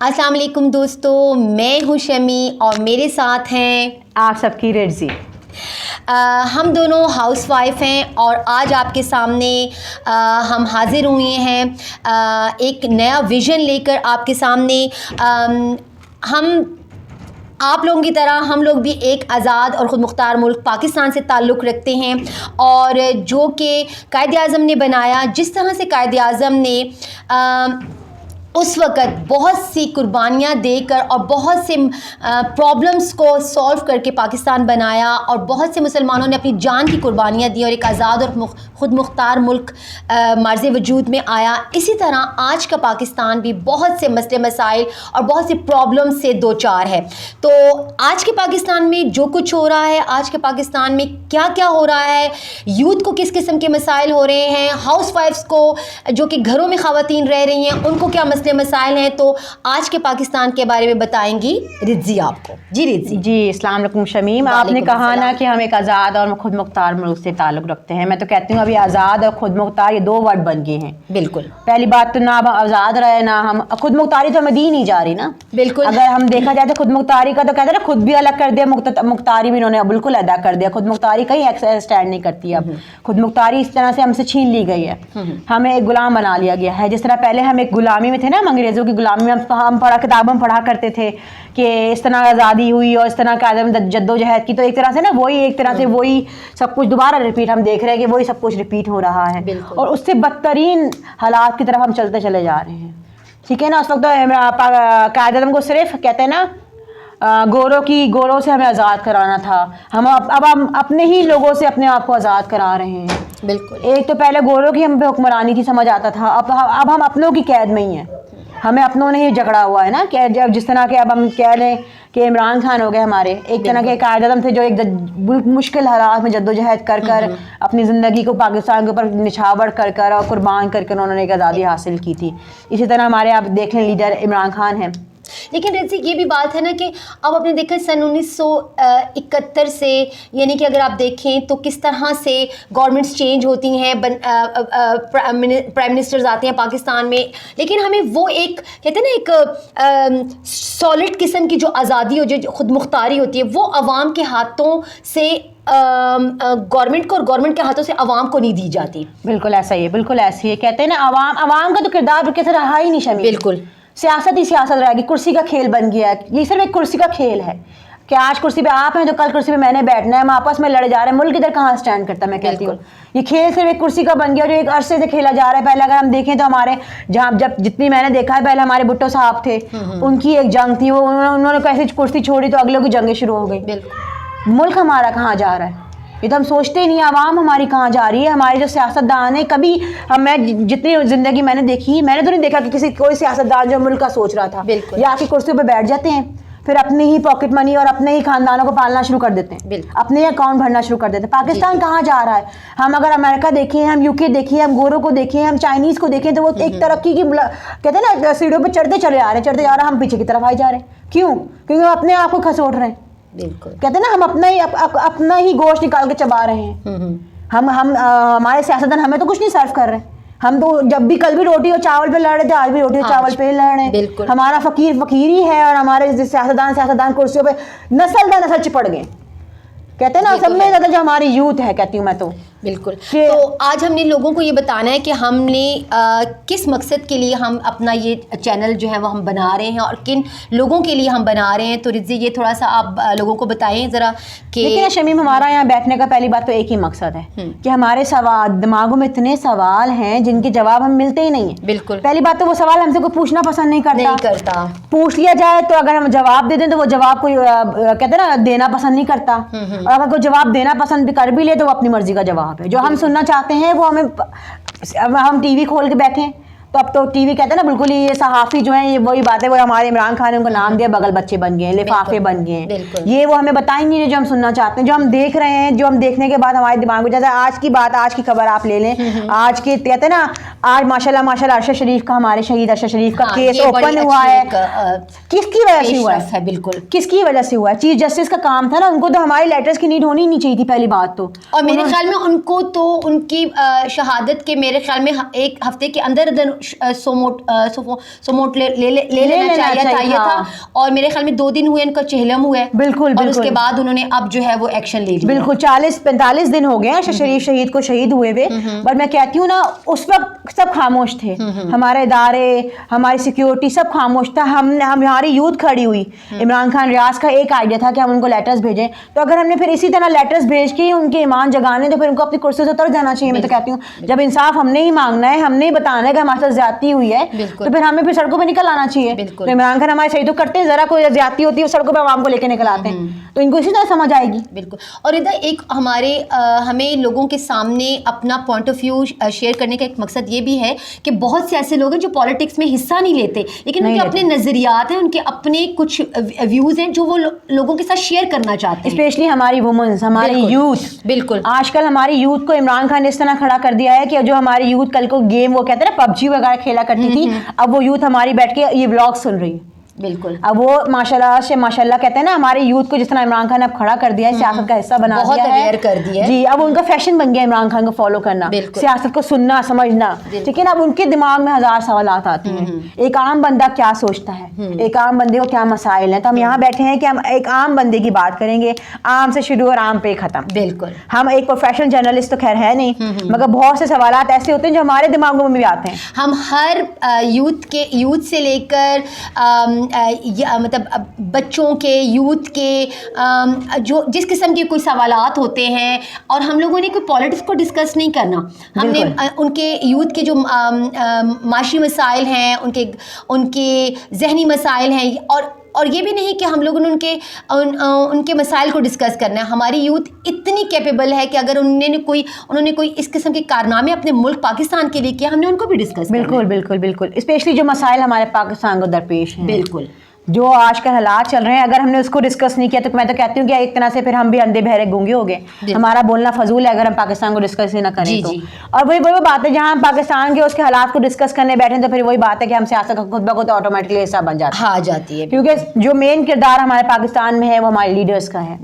अस्सलाम वालेकुम दोस्तों, मैं हूँ शमी और मेरे साथ हैं आप सबकी रिजी। हम दोनों हाउस वाइफ हैं और आज आपके सामने हम हाज़िर हुए हैं एक नया विज़न लेकर आपके सामने। हम आप लोगों की तरह हम लोग भी एक आज़ाद और ख़ुद मुख्तार मुल्क पाकिस्तान से ताल्लुक़ रखते हैं और जो कि कायद आज़म ने बनाया, जिस तरह से कायद आज़म ने उस वक़्त बहुत सी कुर्बानियाँ देकर और बहुत से प्रॉब्लम्स को सॉल्व करके पाकिस्तान बनाया और बहुत से मुसलमानों ने अपनी जान की कुर्बानियाँ दी और एक आज़ाद और ख़ुद मुख्तार मुल्क मर्ज़ वजूद में आया। इसी तरह आज का पाकिस्तान भी बहुत से मसले मसाइल और बहुत सी प्रॉब्लम से दो चार है। तो आज के पाकिस्तान में जो कुछ हो रहा है, आज के पाकिस्तान में क्या क्या हो रहा है, यूथ को किस किस्म के मसाइल हो रहे हैं, हाउस वाइफ्स को जो कि घरों में ख़वातीन रह रही हैं उनको क्या मसले मसाइल हैं, तो आज के पाकिस्तान के बारे में बताएंगी रिजी आपको। जी रिजी। जी अस्सलाम वालेकुम शमीम। आपने कहा ना कि हम एक आज़ाद और ख़ुद मुख्तार मुल्क से ताल्लुक़ रखते हैं। मैं तो कहती हूँ अभी आज़ाद और ख़ुद मुख्तार ये दो वर्ड बन गए हैं। बिल्कुल। पहली बात तो ना हम आज़ाद रहे ना हम ख़ुद मुख्तारी, तो हमें दी नहीं जा रही ना। बिल्कुल। अगर हम देखा जाए तो ख़ुद मुख्तारी का तो कहते हैं ना, खुद भी अलग कर दिया, मुख्तारी भी इन्होंने बिल्कुल अदा कर दिया। ख़ुद मुख्तारी कहीं स्टैंड नहीं करती अब। ख़ुद मुख्तारी इस तरह से हमसे छीन ली गई है, हमें एक गुलाम बना लिया गया है। जिस तरह पहले हम एक गुलामी में थे ना, अंग्रेज़ों की गुलामी में हम किताबों में पढ़ा करते थे कि इस तरह आज़ादी हुई और इस तरह का जद्दोजहद की, तो एक तरह से ना वही सब कुछ दोबारा रिपीट हम देख रहे हैं कि वही सब कुछ रिपीट हो रहा है और उससे बदतरीन हालात की तरफ हम चलते चले जा रहे हैं। ठीक है ना। उस वक्त कायद आज़म को सिर्फ कहते हैं ना गोरों से हमें आज़ाद कराना था। अब हम अपने ही लोगों से अपने आप को आज़ाद करा रहे हैं। बिल्कुल। एक तो पहले गोरों की हम पे हुक्मरानी थी, समझ आता था। अब हम अपनों की कैद में ही हैं। हमें अपनों ने ही झगड़ा हुआ है ना कि जब जिस तरह के अब हम कह लें कि इमरान खान हो गए हमारे एक तरह के कायद आज़म थे जो एक मुश्किल हालात में जद्दोजहद कर अपनी ज़िंदगी को पाकिस्तान के ऊपर निछावर कर और कुर्बान करके उन्होंने एक आज़ादी हासिल की थी। इसी तरह हमारे आप देख लें लीडर इमरान खान हैं। लेकिन रजी ये भी बात है ना कि अब आपने देखा सन 1971 से, यानी कि अगर आप देखें तो किस तरह से गवर्नमेंट्स चेंज होती हैं, प्राइम मिनिस्टर्स आते हैं पाकिस्तान में, लेकिन हमें वो एक कहते हैं ना एक सॉलिड किस्म की जो आज़ादी हो, जो खुद मुख्तारी होती है, वो अवाम के हाथों से गवर्नमेंट को और गवर्नमेंट के हाथों से अवाम को नहीं दी जाती। बिल्कुल ऐसा ही है, बिल्कुल ऐसी है। कहते हैं ना अवाम का तो किरदार कैसे रहा ही नहीं शमी। बिल्कुल। सियासत ही सियासत रहेगी, कुर्सी का खेल बन गया है। ये सिर्फ एक कुर्सी का खेल है कि आज कुर्सी पे आप हैं तो कल कुर्सी पे मैंने बैठना है, हम आपस में लड़े जा रहे हैं। मुल्क इधर कहाँ स्टैंड करता है। मैं कहती हूँ ये खेल सिर्फ एक कुर्सी का बन गया जो एक अरसे से खेला जा रहा है। पहले अगर हम देखें तो हमारे जब जितनी मैंने देखा है, पहले हमारे भुट्टो साहब थे, उनकी एक जंग थी, वो उन्होंने कैसे कुर्सी छोड़ी तो अगलों की जंगें शुरू हो गई। मुल्क हमारा कहाँ जा रहा है ये तो हम सोचते ही नहीं। आवाम हमारी कहाँ जा रही है। हमारे जो सियासतदान है, कभी मैं जितनी ज़िंदगी मैंने देखी, मैंने तो नहीं देखा कि कोई सियासतदान जो मुल्क का सोच रहा था या आके कुर्सियों पे बैठ जाते हैं, फिर अपनी ही पॉकेट मनी और अपने ही खानदानों को पालना शुरू कर देते हैं, अपने ही अकाउंट भरना शुरू कर देते हैं। पाकिस्तान कहाँ जा रहा है। हम अगर अमेरिका देखें, हम यूके देखें, हम गोरों को देखें, हम चाइनीज़ को देखें, तो वो एक तरक्की की कहते हैं ना सीढ़ियों पर चढ़ते चले आ रहे हैं, हम पीछे की तरफ आए जा रहे हैं। क्यों? क्योंकि वो अपने आप को खसोट रहे हैं। बिल्कुल। कहते हैं ना हम अपना ही गोश्त निकाल के चबा रहे हैं। हम हमारे सियासतदान हमें तो कुछ नहीं सर्व कर रहे हैं। हम तो जब भी कल भी रोटी और चावल पे लड़ रहे थे, आज भी रोटी और चावल पे लड़ रहे हैं। हमारा फकीर ही है और हमारे सियासतदान कुर्सियों पे नस्ल दर नस्ल चिपट गए। कहते हैं ना सब में ज़्यादा जो हमारी यूथ है, कहती हूँ मैं तो। बिल्कुल। तो आज हमने लोगों को ये बताना है कि हमने किस मकसद के लिए हम अपना ये चैनल जो है वो हम बना रहे हैं और किन लोगों के लिए हम बना रहे हैं। तो रिजी ये थोड़ा सा आप लोगों को बताएं ज़रा कि। लेकिन शमीम हमारा यहाँ बैठने का पहली बात तो एक ही मकसद है कि हमारे दिमागों में इतने सवाल हैं जिनके जवाब हम मिलते ही नहीं है। बिल्कुल। पहली बात तो वो सवाल हमसे कोई पूछना पसंद नहीं करता। पूछ लिया जाए तो अगर हम जवाब दे दें तो वो जवाब कोई कहते हैं ना देना पसंद नहीं करता, और अगर कोई जवाब देना पसंद कर भी ले तो वो अपनी मर्जी का जवाब है। जो हम सुनना चाहते हैं वो हम टीवी खोल के बैठे तो अब तो टीवी कहते हैं ना बिल्कुल ही ये सहाफ़ी जो है ये वही बात है, वो हमारे इमरान खान ने उनको नाम दिया, बगल बच्चे बन गए, लिफाफे बन गए। ये वो हमें बताएंगे नहीं जो हम सुनना चाहते हैं, जो हम देख रहे हैं, जो हम देखने के बाद हमारे दिमाग में, जैसे आज की खबर आप ले लें, आज के कहते हैं ना आज माशाल्लाह अरशद शरीफ का, हमारे शहीद अरशद शरीफ का केस ये बड़ी ओपन अच्छी हुआ है। एक, किसकी वजह से हुआ पेशरफ है? बिल्कुल, किसकी वजह से हुआ है? चीफ जस्टिस का काम था ना, उनको तो हमारी लेटर्स की नीड होनी ही नहीं चाहिए थी पहली बात तो। और मेरे ख्याल में उनको तो उनकी शहादत के मेरे ख्याल में एक हफ्ते के अंदर सोमोट ले लेना चाहिए था। और मेरे ख्याल में 2 दिन हुए इनका चेहलम हुआ है। बिल्कुल, और उसके बाद उन्होंने अब जो है वो एक्शन ले लिया। बिल्कुल 40-45 दिन हो गए अरशद शरीफ शहीद को शहीद हुए हुए, बट मैं कहती हूँ ना उस वक्त सब खामोश थे, हमारे इदारे, हमारी सिक्योरिटी सब खामोश था। हम हमारी यूथ खड़ी हुई। इमरान खान रियाज का एक आइडिया था कि हम उनको लेटर्स भेजें, तो अगर हमने फिर इसी तरह लेटर्स भेज के उनके ईमान जगाने तो फिर उनको अपनी कुर्सी से उतर जाना चाहिए। मैं तो कहती हूँ जब इंसाफ हमने ही मांगना है, हमने ही बताना है कि हमारे साथ ज्यादती हुई है, तो फिर हमें फिर सड़कों पर निकल आना चाहिए। तो इमरान खान हमारे सही तो करते हैं, जरा कोई ज्यादती होती है सड़कों पर आवाम को लेकर निकल आते हैं, तो इनको इसी तरह समझ आएगी। बिल्कुल। और इधर एक हमारे हमें लोगों के सामने अपना पॉइंट ऑफ व्यू शेयर करने का एक मकसद ये भी है कि बहुत से ऐसे लोग हैं जो पॉलिटिक्स में हिस्सा नहीं लेते, लेकिन उनके अपने नज़रियात हैं, उनके अपने कुछ व्यूज़ हैं जो वो लोगों के साथ शेयर करना चाहते हैं। स्पेशली हमारी वुमेन्स, हमारी यूथ। बिल्कुल, आजकल हमारी यूथ को इमरान खान ने इस तरह खड़ा कर दिया है कि जो हमारी यूथ कल को गेम वो कहते हैं ना पबजी वगैरह खेला करती थी, अब वो यूथ हमारी बैठ के ये व्लॉग सुन रही है। बिल्कुल, अब वो माशाल्लाह से माशाल्लाह कहते हैं ना हमारे यूथ को जिस तरह इमरान खान ने अब खड़ा कर दिया है, सियासत का हिस्सा बना दिया है, बहुत अवेयर कर दिया है जी। अब उनका फैशन बन गया इमरान खान को फॉलो करना, सियासत को सुनना समझना, ठीक है ना। अब उनके दिमाग में 1000 सवालात आते हैं, एक आम बंदा क्या सोचता है, एक आम बंदे को क्या मसाइल हैं। तो हम यहाँ बैठे हैं कि हम एक आम बंदे की बात करेंगे, आम से शुरू और आम पे खत्म। बिल्कुल, हम एक प्रोफेशनल जर्नलिस्ट तो खैर है नहीं, मगर बहुत से सवालात ऐसे होते हैं जो हमारे दिमागों में भी आते हैं। हम हर यूथ से लेकर मतलब बच्चों के, यूथ के जो जिस किस्म के कोई सवालात होते हैं, और हम लोगों ने कोई पॉलिटिक्स को डिस्कस नहीं करना, हमने उनके यूथ के जो माशी मसाइल हैं, उनके जहनी मसाइल हैं, और ये भी नहीं कि हम लोगों ने उनके मसाइल को डिस्कस करना है। हमारी यूथ इतनी कैपेबल है कि अगर उन्होंने कोई इस किस्म के कारनामे अपने मुल्क पाकिस्तान के लिए किया, हमने उनको भी डिस्कस बिल्कुल बिल्कुल बिल्कुल। स्पेशली जो मसाइल हमारे पाकिस्तान को दरपेश हैं, बिल्कुल जो आजकल हालात चल रहे हैं, अगर हमने उसको डिस्कस नहीं किया तो मैं तो कहती हूँ कि एक तरह से फिर हम भी अंधे बहरे गूंगे हो गए, हमारा बोलना फजूल है अगर हम पाकिस्तान को डिस्कस ही ना करें तो। और वही बात है जहाँ हम पाकिस्तान के उसके हालात को डिस्कस करने बैठे तो फिर वही बात है कि हम सियासत का खुद ब खुद ऑटोमेटिकली हिस्सा बन जाती है, क्योंकि जो मेन किरदार हमारे पाकिस्तान में है वो हमारे लीडर्स का है।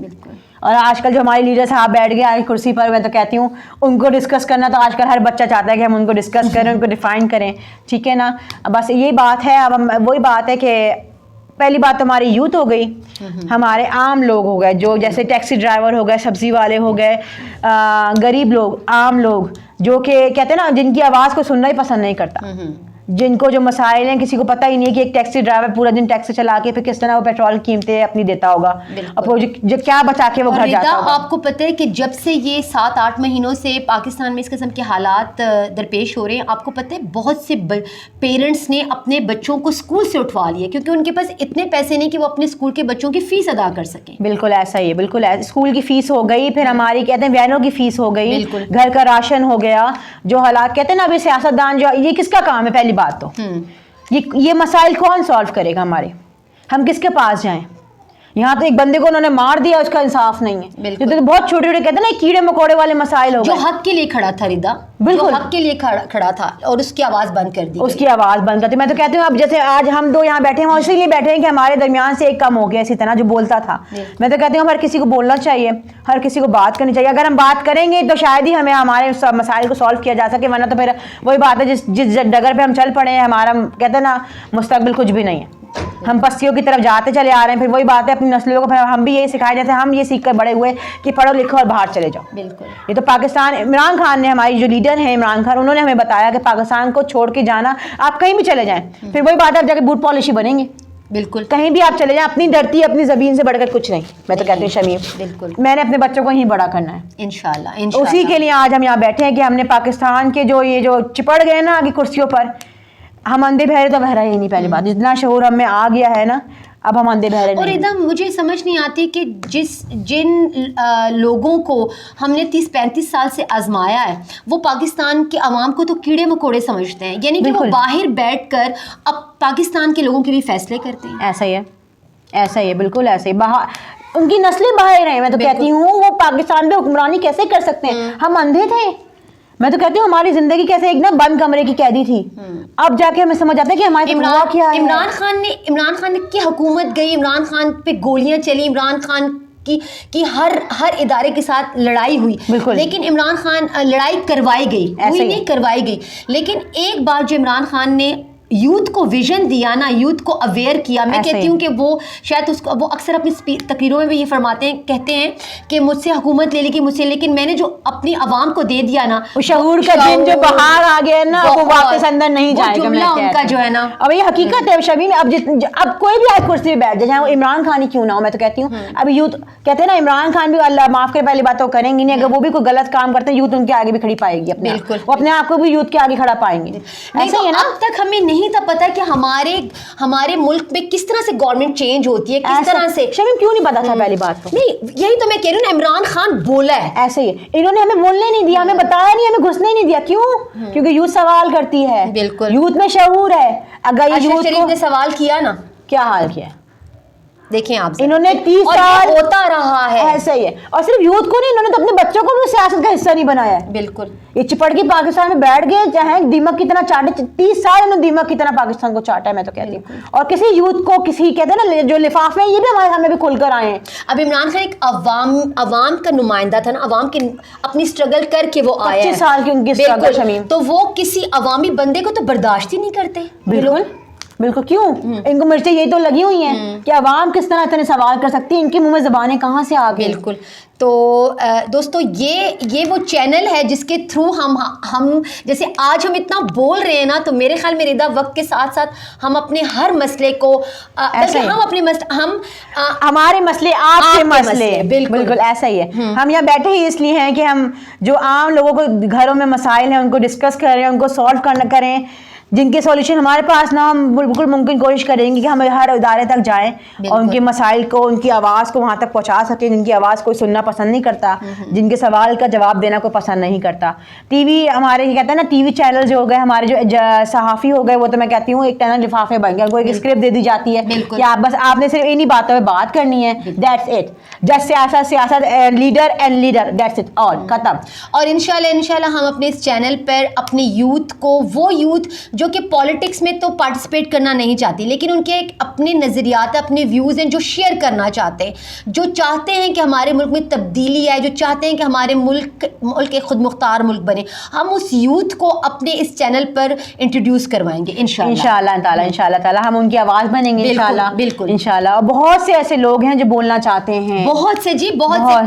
और आजकल जो हमारे लीडर्स आप बैठ गए आज कुर्सी पर, मैं तो कहती हूँ उनको डिस्कस करना तो आजकल हर बच्चा चाहता है कि हम उनको डिस्कस करें, उनको डिफाइन करें, ठीक है ना। बस यही बात है। अब वही बात है कि पहली बात तो हमारी यूथ हो गई, हमारे आम लोग हो गए, जो जैसे टैक्सी ड्राइवर हो गए, सब्जी वाले हो गए, गरीब लोग, आम लोग, जो कि कहते हैं ना जिनकी आवाज़ को सुनना ही पसंद नहीं करता, जिनको जो मसाइल हैं किसी को पता ही नहीं है कि एक टैक्सी ड्राइवर पूरा दिन टैक्सी चला के फिर किस तरह वो पेट्रोल कीमतें अपनी देता होगा, और जो क्या बचा के वो घर जाता होगा। आपको पता है कि जब से ये 7-8 महीनों से पाकिस्तान में इस किस्म के हालात दरपेश हो रहे हैं, आपको पता है बहुत से पेरेंट्स ने अपने बच्चों को स्कूल से उठवा लिया क्योंकि उनके पास इतने पैसे नहीं कि वो अपने स्कूल के बच्चों की फीस अदा कर सकें। बिल्कुल ऐसा ही है, बिल्कुल स्कूल की फीस हो गई, फिर हमारी कहते हैं वैनों की फीस हो गई, घर का राशन हो गया, जो हालात कहते हैं ना अभी सियासतदान जो ये किसका काम है? पहली बात तो ये मसाइल कौन सॉल्व करेगा हमारे? हम किसके पास जाएं? यहाँ तो एक बंदे को उन्होंने मार दिया, उसका इंसाफ नहीं है। तो बहुत छोटे छोटे कहते हैं ना कीड़े मकोड़े वाले मसाइल हो गए। जो हक के लिए खड़ा था रिदा, बिल्कुल हक के लिए खड़ा था और उसकी आवाज़ बंद कर दी, उसकी आवाज़ बंद कर दी। मैं तो कहती हूँ अब जैसे आज हम दो यहाँ बैठे हैं इसीलिए बैठे हैं कि हमारे दरमियान से एक कम हो गया, इसी तरह जो बोलता था। मैं तो कहती हूँ हर किसी को बोलना चाहिए, हर किसी को बात करनी चाहिए। अगर हम बात करेंगे तो शायद ही हमें हमारे मसाइल को सॉल्व किया जा सके, वरना तो फिर वही बात है जिस डगर पर हम चल पड़े हैं, हमारा कहते हैं ना मुस्तकबिल कुछ भी नहीं है, हम पस्तियों की तरफ जाते चले आ रहे हैं। फिर वही बात है अपनी नस्लों को, फिर हम भी यही सिखाए जैसे हम ये सीख कर बड़े हुए कि पढ़ो लिखो और बाहर चले जाओ। बिल्कुल, ये तो पाकिस्तान, इमरान खान ने, हमारी जो लीडर हैं इमरान खान, उन्होंने हमें बताया कि पाकिस्तान को छोड़ के जाना, आप कहीं भी चले जाएं, फिर वही बात है आप जाके बूट पॉलिश बनेंगे। बिल्कुल, कहीं भी आप चले जाएं, अपनी धरती अपनी ज़मीन से बढ़कर कुछ नहीं। मैं तो कहती हूँ शमीम, बिल्कुल मैंने अपने बच्चों को यहीं बड़ा करना है इंशाल्लाह। उसी के लिए आज हम यहाँ बैठे हैं कि हमने पाकिस्तान के जो चिपड़ गए ना आगे कुर्सियों पर, हम अंधे बहरे तो बहरा ही नहीं। पहली बात, जितना शऊर हम में आ गया है ना, अब हम अंधे बहरे नहीं। और एकदम मुझे समझ नहीं आती कि जिन लोगों को हमने 30-35 साल से आजमाया है, वो पाकिस्तान के अवाम को तो कीड़े मकोड़े समझते हैं, यानी कि वो बाहर बैठकर अब पाकिस्तान के लोगों के भी फैसले करते हैं। ऐसा ही है, ऐसा ही है, बिल्कुल ऐसे ही। बाहर उनकी नस्लें बाहर हैं। मैं तो कहती हूँ वो पाकिस्तान में हुक्मरानी कैसे कर सकते हैं? हम अंधे थे, میں تو کہتی ہوں ہماری زندگی کیسے ایک نا بند کمرے کی قیدی تھی, اب جا کے ہمیں سمجھ آتا ہے کہ ہمارے ہوا کیا ہے. عمران خان کی حکومت گئی, عمران خان پہ گولیاں چلی, عمران خان کی ہر ادارے کے ساتھ لڑائی ہوئی, لیکن عمران خان لڑائی کروائی گئی, نہیں کروائی گئی. لیکن ایک بار جو عمران خان نے یوتھ کو ویژن دیا نا, یوتھ کو اویئر کیا, میں کہتی ہوں کہ وہ شاید اس کو, وہ اکثر اپنی تقریروں میں بھی یہ فرماتے ہیں, کہتے ہیں کہ مجھ سے حکومت لے لی کہ مجھ سے, لیکن میں نے جو اپنی عوام کو دے دیا نا, وہ شعور کا دن جو باہر آ گیا نا, وہ واپس اندر نہیں جائے گا. جملہ ان کا جو ہے نا, اب یہ حقیقت ہے شمیم. اب کوئی بھی آج کرسی پہ بیٹھ جائے, وہ عمران خان ہی کیوں نہ ہو, میں تو کہتی ہوں اب یوتھ کہتے ہیں نا عمران خان بھی اللہ معاف کرے پہلی بات تو کریں گی نہیں, اگر وہ بھی کوئی غلط کام کرتے ہیں یوتھ ان کے آگے بھی کھڑی پائے گی, وہ اپنے آپ کو بھی یوتھ کے آگے کھڑا پائیں گے. ایسا ہی ہے نا. اب تک ہمیں نہیں تھا پتا کہ ہمارے ملک میں کس طرح سے گورنمنٹ چینج ہوتی ہے, کس طرح سے. شمیم کیوں نہیں پتا تھا پہلی بات تو, نہیں یہی تو میں کہہ رہی ہوں, عمران خان بولا ہے. ایسے ہی انہوں نے ہمیں بولنے نہیں دیا, ہمیں بتایا نہیں, ہمیں گھسنے نہیں دیا. کیوں؟ کیونکہ یوتھ سوال کرتی ہے. بالکل, یوتھ میں شعور ہے. اگر یہ یوتھ شریف نے سوال کیا نا, کیا حال کیا دیکھیں آپ, انہوں نے 30 سال ہوتا رہا ہے. ایسا ہی ہے. اور صرف یوتھ کو نہیں, انہوں نے تو اپنے بچوں کو بھی سیاست کا حصہ نہیں بنایا ہے. بالکل, یہ چپڑ کے پاکستان میں بیٹھ گئے, چاہے دیمک کی طرح چاٹے, 30 سال انہوں نے دیمک کی طرح پاکستان کو چاٹا ہے, میں تو کہتی ہوں. اور کسی یوتھ کو کسی کہتے ہیں نا جو لفافے ہیں, یہ بھی ہمارے سامنے بھی کھل کر آئے ہیں. اب عمران خان ایک عوام کا نمائندہ تھا نا, عوام کی اپنی اسٹرگل کر کے وہ آیا ہے, 25 سال کی ان کی اسٹرگل شمیم, تو وہ کسی عوامی بندے کو تو برداشت ہی نہیں کرتے. بالکل بالکل. کیوں؟ ان کو مرچیں یہی تو لگی ہوئی ہیں کہ عوام کس طرح اتنے سوال کر سکتی ہے, ان کے منہ میں زبانیں کہاں سے آ گئی. بالکل. تو دوستو یہ وہ چینل ہے جس کے تھرو ہم جیسے آج ہم اتنا بول رہے ہیں نا, تو میرے خیال میں ردا وقت کے ساتھ ساتھ ہم اپنے ہر مسئلے کو, ہم اپنے ہمارے مسئلے آپ کے مسئلے, بالکل ایسا ہی ہے. ہم یہاں بیٹھے ہی اس لیے ہیں کہ ہم جو عام لوگوں کو گھروں میں مسائل ہیں ان کو ڈسکس کریں, ان کو سالو کریں, جن کے سولوشن ہمارے پاس نہ, ہم بالکل ممکن کوشش کریں گے کہ ہم ہر ادارے تک جائیں اور ان کے مسائل کو, ان کی آواز کو وہاں تک پہنچا سکیں, جن کی آواز کوئی سننا پسند نہیں کرتا, جن کے سوال کا جواب دینا کوئی پسند نہیں کرتا. ٹی وی ہمارے یہ کہتے ہیں نا, ٹی وی چینل جو ہو گئے, ہمارے جو صحافی ہو گئے, وہ تو میں کہتی ہوں ایک طرح لفافے بن گئے, ان کو ایک اسکرپٹ دے دی جاتی ہے کہ آپ نے صرف انہی باتوں پہ بات کرنی ہے, دیٹس اٹ, جسٹ سیاست leader and leader, that's it all, ختم. اور انشاءاللہ ہم اپنے اس چینل پر اپنے یوتھ کو, وہ یوتھ جو کہ پالیٹکس میں تو پارٹیسپیٹ کرنا نہیں چاہتی, لیکن ان کے ایک اپنے نظریات, اپنے ویوز ہیں جو شیئر کرنا چاہتے ہیں, جو چاہتے ہیں کہ ہمارے ملک میں تبدیلی آئے, جو چاہتے ہیں کہ ہمارے ملک ایک خود مختار ملک بنے, ہم اس یوتھ کو اپنے اس چینل پر انٹروڈیوس کروائیں گے انشاءاللہ تعالی. ہم ان کی آواز بنیں گے انشاءاللہ. بالکل انشاءاللہ. اور بہت سے ایسے لوگ ہیں جو بولنا چاہتے ہیں, بہت سے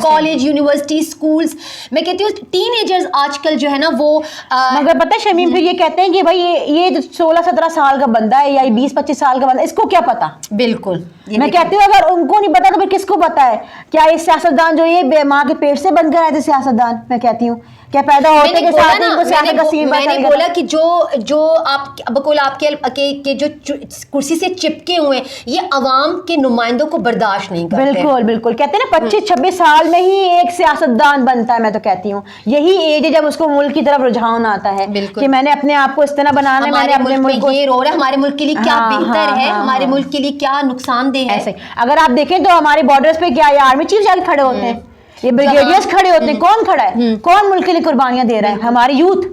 کالج, یونیورسٹی, اسکولز, میں کہتی ہوں ٹین ایجرز آج کل جو ہے نا وہ, مگر پتہ ہے شمیم پھر یہ کہتے ہیں کہ بھائی یہ 16-17 سال کا بندہ ہے یا 20-25 سال کا بندہ, اس کو کیا پتا. بالکل, میں کہتی ہوں اگر ان کو نہیں پتا تو پھر کس کو پتا ہے. کیا یہ سیاستدان جو یہ ماں کے پیٹ سے بن کر آئے تھے سیاستدان, میں کہتی ہوں کیا پیدا ہوتے کے ساتھ ان کو سیاست کا سین میں نے بولا کہ جو آپ بقول آپ کے جو کرسی سے چپکے ہوئے, یہ عوام کے نمائندوں کو برداشت نہیں کرتے. بالکل بالکل. کہتے ہیں نا 25-26 سال میں ہی ایک سیاستدان بنتا ہے, میں تو کہتی ہوں یہی ایج ہے جب اس کو ملک کی طرف رجحان آتا ہے کہ میں نے اپنے آپ کو اس طرح بنانا ہے, میں نے اپنے ملک کو یہ رو رہا ہے, ہمارے ملک کے لیے کیا بہتر ہے, ہمارے ملک کے لیے کیا نقصان دہ ہے. ایسے اگر آپ دیکھیں تو ہمارے بارڈرز پہ کیا یہ آرمی چیف جا کے کھڑے ہوتے ہیں, یہ بریگیڈیئرز کھڑے ہوتے ہیں, کون کھڑا ہے, کون ملک کے لیے قربانیاں دے رہا ہے, ہماری یوتھ.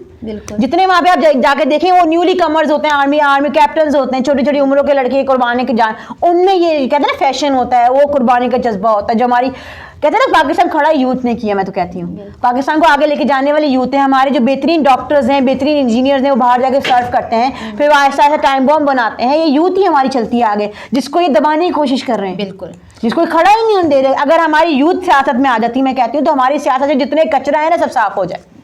جتنے وہاں پہ آپ جا کے دیکھیں وہ نیولی کمرز ہوتے ہیں, آرمی کیپٹنز ہوتے ہیں, چھوٹی چھوٹی عمروں کے لڑکے قربانی کی جان, ان میں یہ کہتے ہیں نا فیشن ہوتا ہے, وہ قربانی کا جذبہ ہوتا ہے جو ہماری کہتے ہیں نا پاکستان کھڑا یوتھ نے کیا. میں تو کہتی ہوں پاکستان کو آگے لے کے جانے والی یوتھ ہے. ہمارے جو بہترین ڈاکٹرز ہیں, بہترین انجینئرز ہیں, وہ باہر جا کے سرو کرتے ہیں, پھر وہ آہستہ آہستہ ٹائم بم بناتے ہیں. یہ یوتھ ہی ہماری چلتی ہے آگے, جس کو یہ دبانے کی کوشش کر رہے ہیں, بالکل, جس کو کھڑا ہی نہیں دے رہے. اگر ہماری یوتھ سیاست میں آ جاتی, میں کہتی ہوں تو ہماری سیاست سے جتنے کچرا ہے نا سب صاف ہو جائے.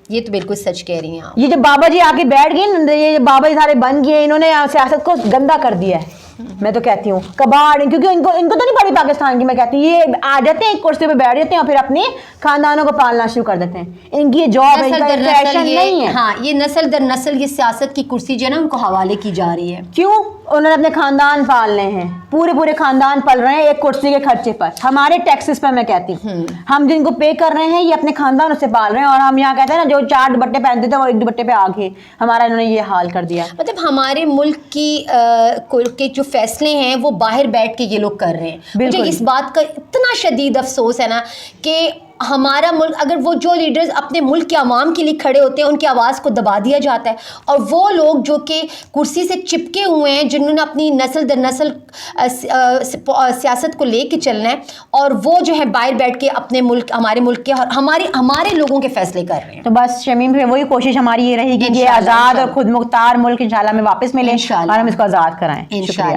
یہ تو بالکل سچ کہہ رہی ہیں آپ. یہ جو بابا جی آ کے بیٹھ گئے, یہ بابا جی سارے بن گئے, انہوں نے سیاست کو گندا کر دیا ہے. میں تو کہتی ہوں کباڑ, کیونکہ ان کو تو نہیں پڑی پاکستان کی. میں کہتی ہوں یہ آ جاتے ہیں ایک کرسی پہ بیٹھ جاتے ہیں اور پھر اپنے خاندانوں کو پالنا شروع کر دیتے ہیں. ان کی یہ جاب ہے, ان کا فیشن نہیں ہے. ہاں, یہ نسل در نسل یہ سیاست کی کرسی جو ہے نا ان کو حوالے کی جا رہی ہے. کیوں؟ انہوں نے اپنے خاندان پالنے ہیں, پورے خاندان پل رہے ہیں ایک کرسی کے خرچے پر, ہمارے ٹیکسز پر. میں کہتی ہوں ہم جن کو پے کر رہے ہیں یہ اپنے خاندانوں سے پال رہے ہیں, اور ہم یہاں کہتے ہیں نا جو 4 دوپٹے پہنتے تھے وہ ایک دوپٹے پہ آ گئے. ہمارا انہوں نے یہ حال کر دیا. مطلب ہمارے ملک کے جو فیصلے ہیں وہ باہر بیٹھ کے یہ لوگ کر رہے ہیں. مجھے اس بات کا اتنا شدید افسوس ہے نا کہ ہمارا ملک، اگر وہ جو لیڈرز اپنے ملک کے عوام کے لیے کھڑے ہوتے ہیں ان کی آواز کو دبا دیا جاتا ہے، اور وہ لوگ جو کہ کرسی سے چپکے ہوئے ہیں، جنہوں نے اپنی نسل در نسل سیاست کو لے کے چلنا ہے، اور وہ جو ہے باہر بیٹھ کے اپنے ملک، ہمارے ملک کے اور ہمارے لوگوں کے فیصلے کر رہے ہیں. تو بس شمیم پھر وہی کوشش ہماری یہ رہے گی کہ آزاد اور خود مختار ملک انشاءاللہ میں واپس ملے اور ہم اس کو آزاد کرائیں. شکریہ.